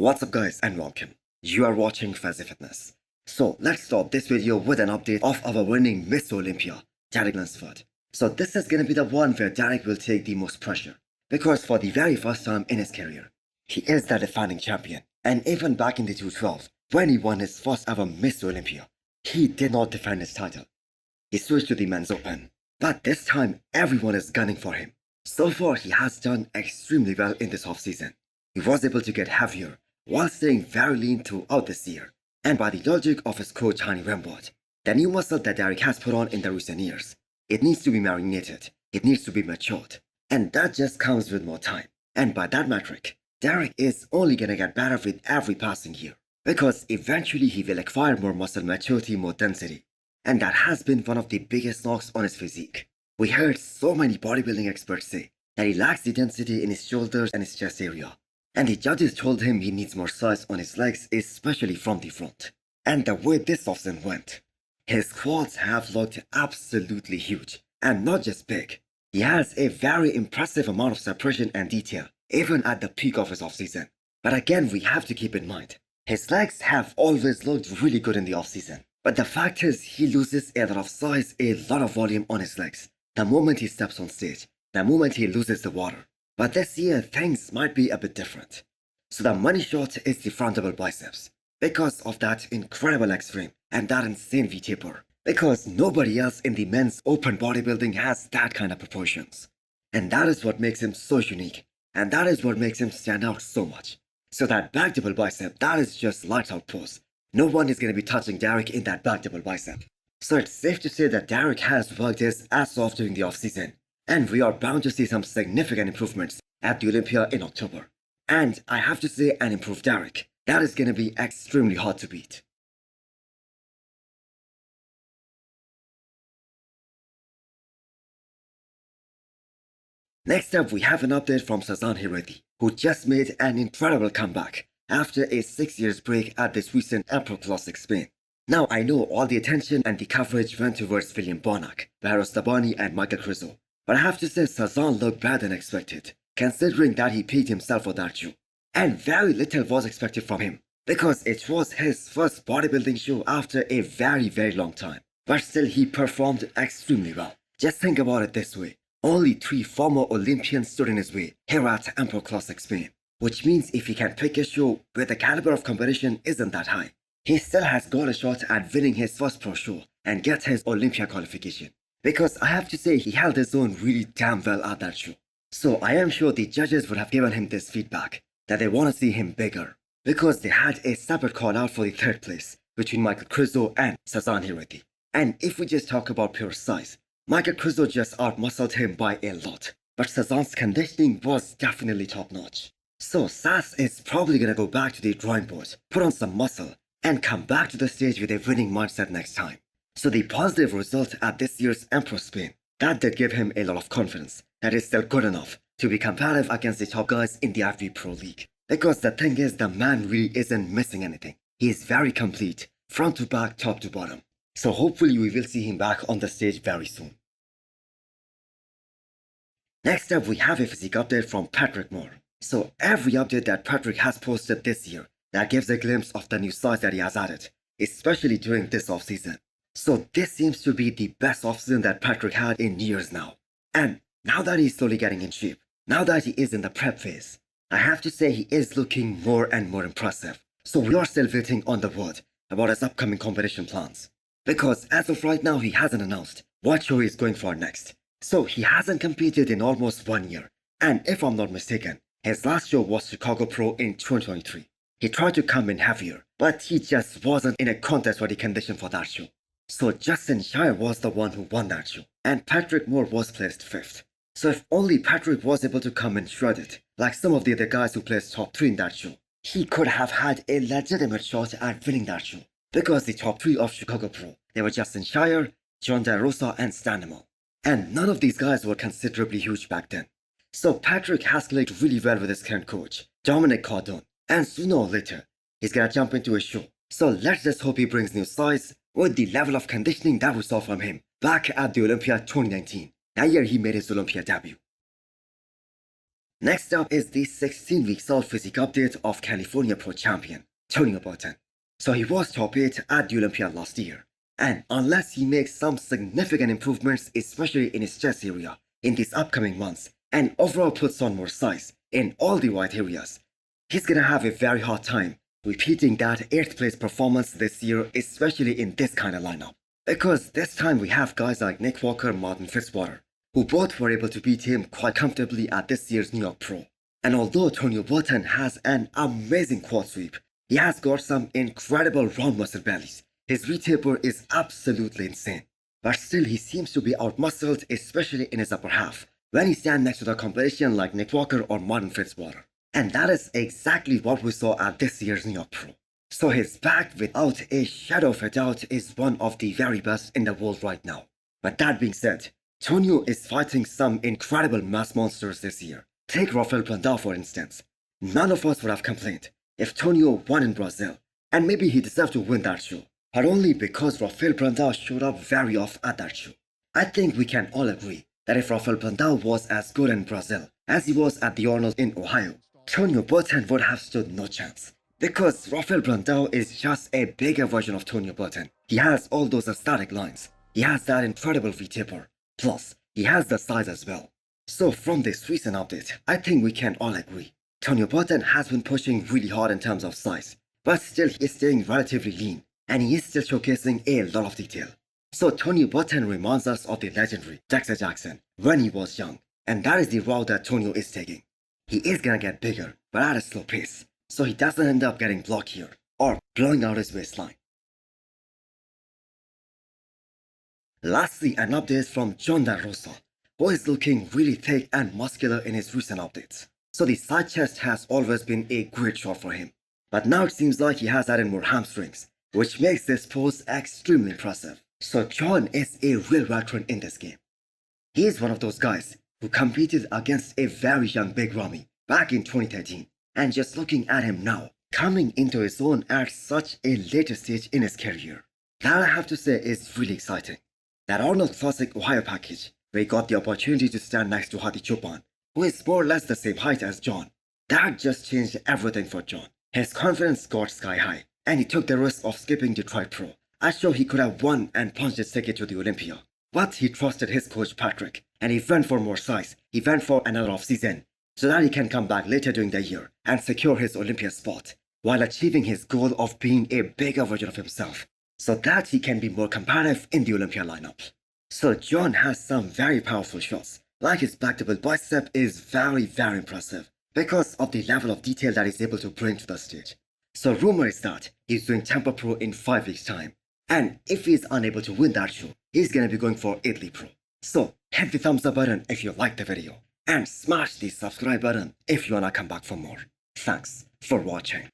What's up guys and welcome. You are watching Fazi Fitness. So let's start this video with an update of our winning Miss Olympia, Derek Lunsford. So this is gonna be the one where Derek will take the most pressure. Because for the very first time in his career, he is the defending champion. And even back in the 2012, when he won his first ever Miss Olympia, he did not defend his title. He switched to the men's open. But this time, everyone is gunning for him. So far, he has done extremely well in this off-season. He was able to get heavier while staying very lean throughout this year. And by the logic of his coach Tonio Burton, the new muscle that Derek has put on in the recent years, it needs to be marinated, it needs to be matured. And that just comes with more time. And by that metric, Derek is only gonna get better with every passing year. Because eventually he will acquire more muscle maturity, more density. And that has been one of the biggest knocks on his physique. We heard so many bodybuilding experts say that he lacks the density in his shoulders and his chest area. And the judges told him he needs more size on his legs, especially from the front. And the way this offseason went, his quads have looked absolutely huge. And not just big. He has a very impressive amount of separation and detail, even at the peak of his offseason. But again, we have to keep in mind, his legs have always looked really good in the offseason. But the fact is, he loses a lot of size, a lot of volume on his legs the moment he steps on stage, the moment he loses the water. But this year, things might be a bit different. So the money shot is the front double biceps, because of that incredible extreme and that insane V-taper. Because nobody else in the men's open bodybuilding has that kind of proportions. And that is what makes him so unique, and that is what makes him stand out so much. So that back double bicep, that is just lights out pose. No one is going to be touching Derek in that back double bicep. So it's safe to say that Derek has worked his ass off during the off-season. And we are bound to see some significant improvements at the Olympia in October. And I have to say, an improved Derek, that is going to be extremely hard to beat. Next up, we have an update from Sanhi, who just made an incredible comeback after a 6 years break at this recent Emperor Classic Spain. Now I know all the attention and the coverage went towards William Bonac, Barros Tabani and Michael Crizo. But I have to say Sasan looked better than expected, considering that he paid himself for that show. And very little was expected from him, because it was his first bodybuilding show after a very long time. But still he performed extremely well. Just think about it this way. Only 3 former Olympians stood in his way here at Emperor Classic Spain. Which means if he can pick a show where the caliber of competition isn't that high, he still has got a shot at winning his first pro show and get his Olympia qualification. Because I have to say he held his own really damn well at that show. So I am sure the judges would have given him this feedback, that they want to see him bigger. Because they had a separate call out for the 3rd place between Michael Crizo and Sanhi. And if we just talk about pure size, Michael Crizo just outmuscled him by a lot. But Sasan's conditioning was definitely top notch. So Sas is probably gonna go back to the drawing board, put on some muscle, and come back to the stage with a winning mindset next time. So the positive result at this year's Emperor Spain, that did give him a lot of confidence that is still good enough to be competitive against the top guys in the FB Pro League. Because the thing is, the man really isn't missing anything. He is very complete, front to back, top to bottom. So hopefully we will see him back on the stage very soon. Next up, we have a physique update from Patrick Moore. So every update that Patrick has posted this year, that gives a glimpse of the new size that he has added, especially during this off-season. So this seems to be the best off-season that Patrick had in years now. And now that he's slowly getting in shape, now that he is in the prep phase, I have to say he is looking more and more impressive. So we are still waiting on the word about his upcoming competition plans. Because as of right now, he hasn't announced what show he's going for next. So he hasn't competed in almost 1 year. And if I'm not mistaken, his last show was Chicago Pro in 2023. He tried to come in heavier, but he just wasn't in a contest ready condition for that show. So Justin Shire was the one who won that show, and Patrick Moore was placed 5th. So if only Patrick was able to come in shredded, like some of the other guys who placed top 3 in that show, he could have had a legitimate shot at winning that show. Because the top 3 of Chicago Pro, they were Justin Shire, Jon Rosa and Stanimel. And none of these guys were considerably huge back then. So Patrick has clicked really well with his current coach, Dominic Cardone, and sooner or later, he's gonna jump into a show. So let's just hope he brings new size with the level of conditioning that we saw from him back at the Olympia 2019. That year he made his Olympia debut. Next up is the 16 weeks old physique update of California Pro champion, Tonio Burton. So he was top 8 at the Olympia last year, and unless he makes some significant improvements, especially in his chest area, in these upcoming months, and overall puts on more size in all the right areas, he's gonna have a very hard time repeating that 8th place performance this year, especially in this kind of lineup. Because this time we have guys like Nick Walker, Martin Fitzwater, who both were able to beat him quite comfortably at this year's New York Pro. And although Tonio Bton has an amazing quad sweep, he has got some incredible round muscle bellies. His V-taper is absolutely insane. But still he seems to be outmuscled, especially in his upper half, when he stands next to the competition like Nick Walker or Martin Fitzwater. And that is exactly what we saw at this year's New York Pro. So his back, without a shadow of a doubt, is one of the very best in the world right now. But that being said, Tonio is fighting some incredible mass monsters this year. Take Rafael Brandao for instance. None of us would have complained if Tonio won in Brazil, and maybe he deserved to win that show, but only because Rafael Brandao showed up very off at that show. I think we can all agree that if Rafael Brandao was as good in Brazil as he was at the Arnold in Ohio, Tonio Burton would have stood no chance. Because Rafael Brandao is just a bigger version of Tonio Burton. He has all those aesthetic lines. He has that incredible V-taper. Plus, he has the size as well. So from this recent update, I think we can all agree Tonio Bton has been pushing really hard in terms of size, but still he is staying relatively lean, and he is still showcasing a lot of detail. So Tonio Bton reminds us of the legendary Dexter Jackson when he was young, and that is the route that Tonio is taking. He is gonna get bigger, but at a slow pace, so he doesn't end up getting blocked here, or blowing out his waistline. Lastly, an update from Jon Rosa, who is looking really thick and muscular in his recent updates. So the side chest has always been a great shot for him, but now it seems like he has added more hamstrings, which makes this pose extremely impressive. So Jon is a real veteran in this game. He is one of those guys who competed against a very young Big Ramy back in 2013, and just looking at him now, coming into his own at such a later stage in his career, that I have to say is really exciting. That Arnold Classic Ohio package, where he got the opportunity to stand next to Hadi Choopan, who is more or less the same height as Jon, that just changed everything for Jon. His confidence got sky high, and he took the risk of skipping Detroit Pro. I sure he could have won and punched his ticket to the Olympia. But he trusted his coach Patrick, and he went for more size. He went for another off-season, so that he can come back later during the year and secure his Olympia spot, while achieving his goal of being a bigger version of himself, so that he can be more competitive in the Olympia lineup. So Jon has some very powerful shots, like his back double bicep is very impressive because of the level of detail that he's able to bring to the stage. So rumor is that he's doing Tampa Pro in 5 weeks time, and if he's unable to win that show, he's gonna be going for Italy Pro. So hit the thumbs up button if you liked the video, and smash the subscribe button if you wanna come back for more. Thanks for watching.